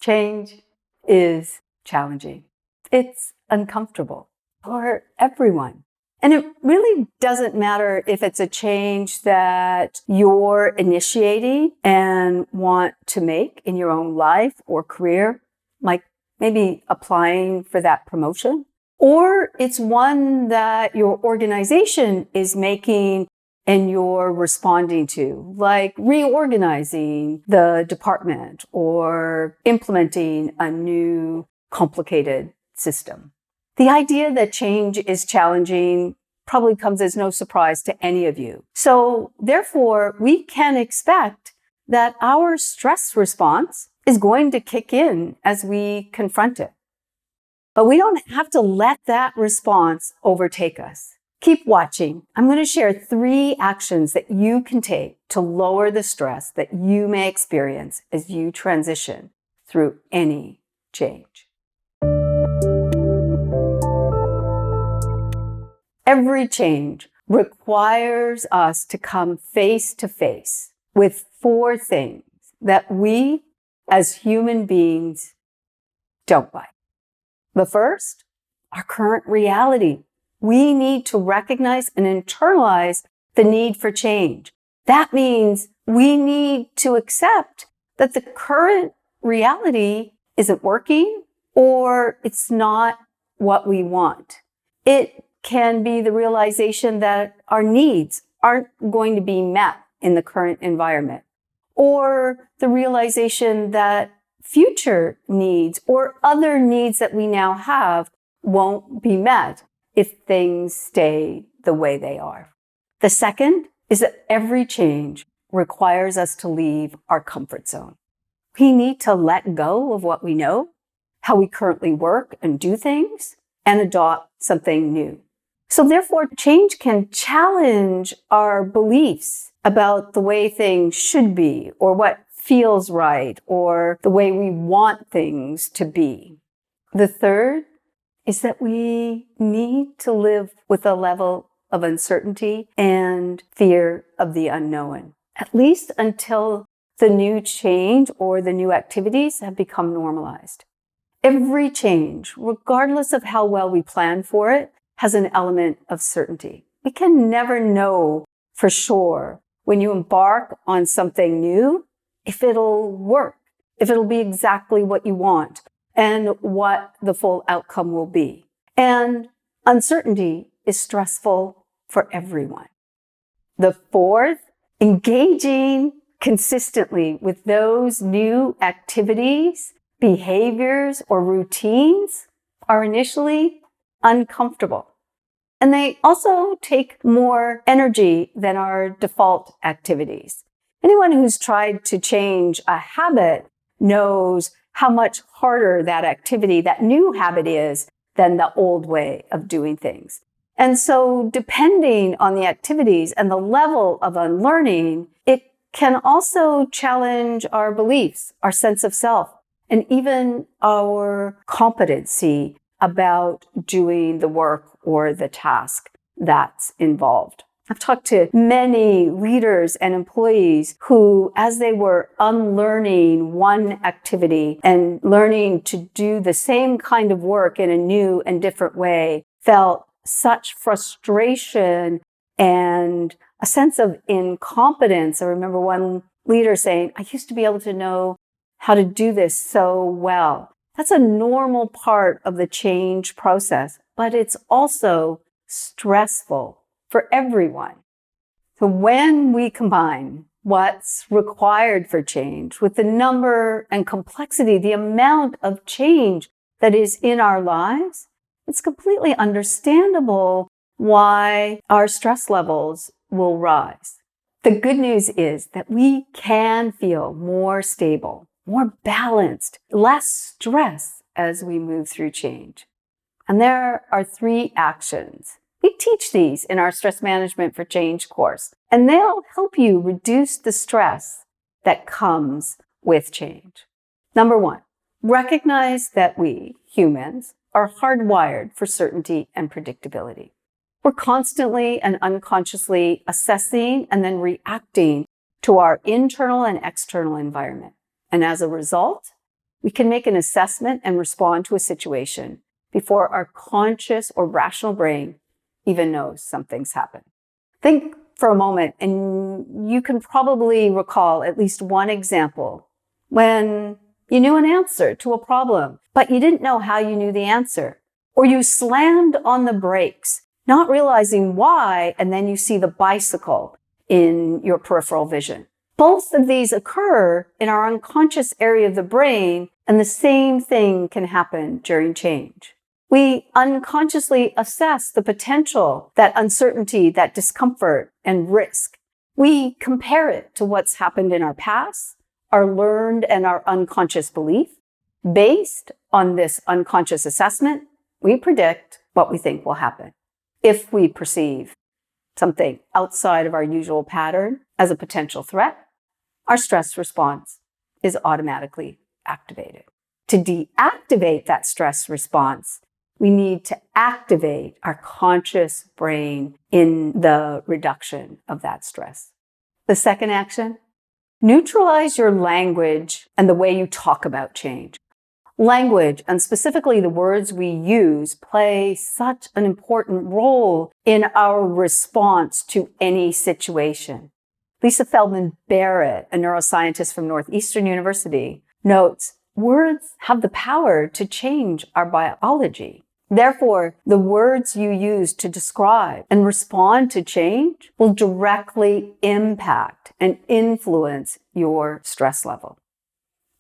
Change is challenging. It's uncomfortable for everyone. And it really doesn't matter if it's a change that you're initiating and want to make in your own life or career, like maybe applying for that promotion, or it's one that your organization is making and you're responding to, like reorganizing the department or implementing a new complicated system. The idea that change is challenging probably comes as no surprise to any of you. So therefore, we can expect that our stress response is going to kick in as we confront it. But we don't have to let that response overtake us. Keep watching. I'm going to share 3 actions that you can take to lower the stress that you may experience as you transition through any change. Every change requires us to come face to face with 4 things that we as human beings don't like. The first, our current reality. We need to recognize and internalize the need for change. That means we need to accept that the current reality isn't working or it's not what we want. It can be the realization that our needs aren't going to be met in the current environment, or the realization that future needs or other needs that we now have won't be met if things stay the way they are. The second is that every change requires us to leave our comfort zone. We need to let go of what we know, how we currently work and do things, and adopt something new. So therefore, change can challenge our beliefs about the way things should be, or what feels right, or the way we want things to be. The third is that we need to live with a level of uncertainty and fear of the unknown, at least until the new change or the new activities have become normalized. Every change, regardless of how well we plan for it, has an element of certainty. We can never know for sure when you embark on something new if it'll work, if it'll be exactly what you want, and what the full outcome will be. And uncertainty is stressful for everyone. The fourth, engaging consistently with those new activities, behaviors, or routines are initially uncomfortable. And they also take more energy than our default activities. Anyone who's tried to change a habit knows how much harder that activity, that new habit is than the old way of doing things. And so depending on the activities and the level of unlearning, it can also challenge our beliefs, our sense of self, and even our competency about doing the work or the task that's involved. I've talked to many leaders and employees who, as they were unlearning one activity and learning to do the same kind of work in a new and different way, felt such frustration and a sense of incompetence. I remember one leader saying, I used to be able to know how to do this so well. That's a normal part of the change process, but it's also stressful for everyone. So when we combine what's required for change with the number and complexity, the amount of change that is in our lives, it's completely understandable why our stress levels will rise. The good news is that we can feel more stable, more balanced, less stress as we move through change. And there are 3 actions. We teach these in our Stress Management for Change course, and they'll help you reduce the stress that comes with change. Number 1, recognize that we, humans, are hardwired for certainty and predictability. We're constantly and unconsciously assessing and then reacting to our internal and external environment. And as a result, we can make an assessment and respond to a situation before our conscious or rational brain even knows something's happened. Think for a moment, and you can probably recall at least one example when you knew an answer to a problem, but you didn't know how you knew the answer. Or you slammed on the brakes, not realizing why, and then you see the bicycle in your peripheral vision. Both of these occur in our unconscious area of the brain, and the same thing can happen during change. We unconsciously assess the potential, that uncertainty, that discomfort, and risk. We compare it to what's happened in our past, our learned and our unconscious belief. Based on this unconscious assessment, we predict what we think will happen. If we perceive something outside of our usual pattern as a potential threat, our stress response is automatically activated. To deactivate that stress response, we need to activate our conscious brain in the reduction of that stress. The second action, neutralize your language and the way you talk about change. Language, and specifically the words we use, play such an important role in our response to any situation. Lisa Feldman Barrett, a neuroscientist from Northeastern University, notes, words have the power to change our biology. Therefore, the words you use to describe and respond to change will directly impact and influence your stress level.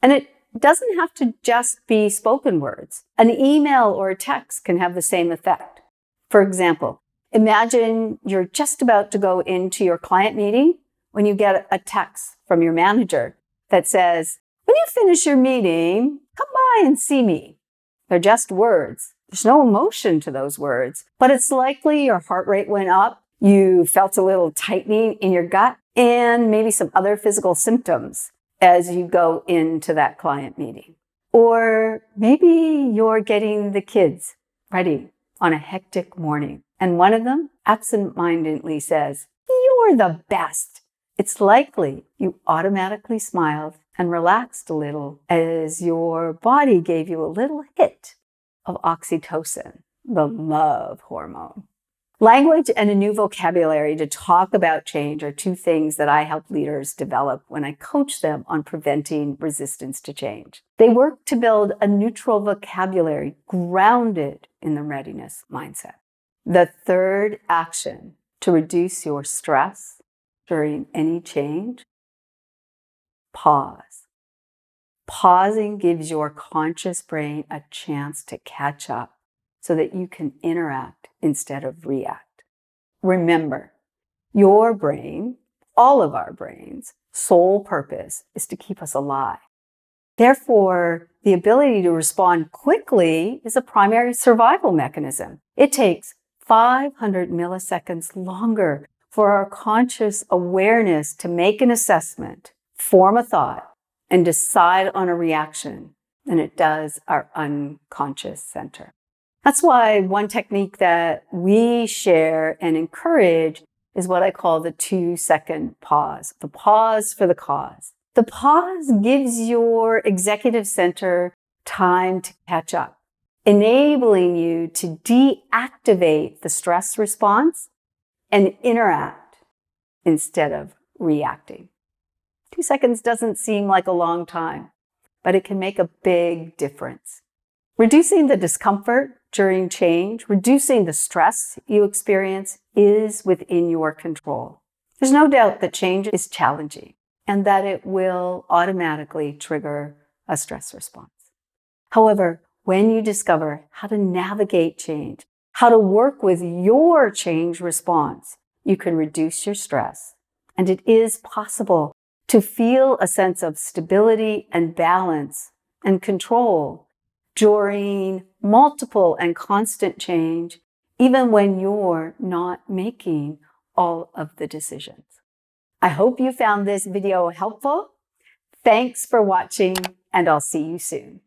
And it doesn't have to just be spoken words. An email or a text can have the same effect. For example, imagine you're just about to go into your client meeting when you get a text from your manager that says, when you finish your meeting, come by and see me. They're just words. There's no emotion to those words, but it's likely your heart rate went up, you felt a little tightening in your gut, and maybe some other physical symptoms as you go into that client meeting. Or maybe you're getting the kids ready on a hectic morning, and one of them absent-mindedly says, "You're the best." It's likely you automatically smiled and relaxed a little as your body gave you a little hit of oxytocin, the love hormone. Language and a new vocabulary to talk about change are two things that I help leaders develop when I coach them on preventing resistance to change. They work to build a neutral vocabulary grounded in the readiness mindset. The third action to reduce your stress during any change, pause. Pausing gives your conscious brain a chance to catch up so that you can interact instead of react. Remember, your brain, all of our brains, sole purpose is to keep us alive. Therefore, the ability to respond quickly is a primary survival mechanism. It takes 500 milliseconds longer for our conscious awareness to make an assessment, form a thought, and decide on a reaction than it does our unconscious center. That's why one technique that we share and encourage is what I call the 2-second pause, the pause for the cause. The pause gives your executive center time to catch up, enabling you to deactivate the stress response and interact instead of reacting. 2 seconds doesn't seem like a long time, but it can make a big difference. Reducing the discomfort during change, reducing the stress you experience is within your control. There's no doubt that change is challenging and that it will automatically trigger a stress response. However, when you discover how to navigate change, how to work with your change response, you can reduce your stress. And it is possible to feel a sense of stability and balance and control during multiple and constant change, even when you're not making all of the decisions. I hope you found this video helpful. Thanks for watching, and I'll see you soon.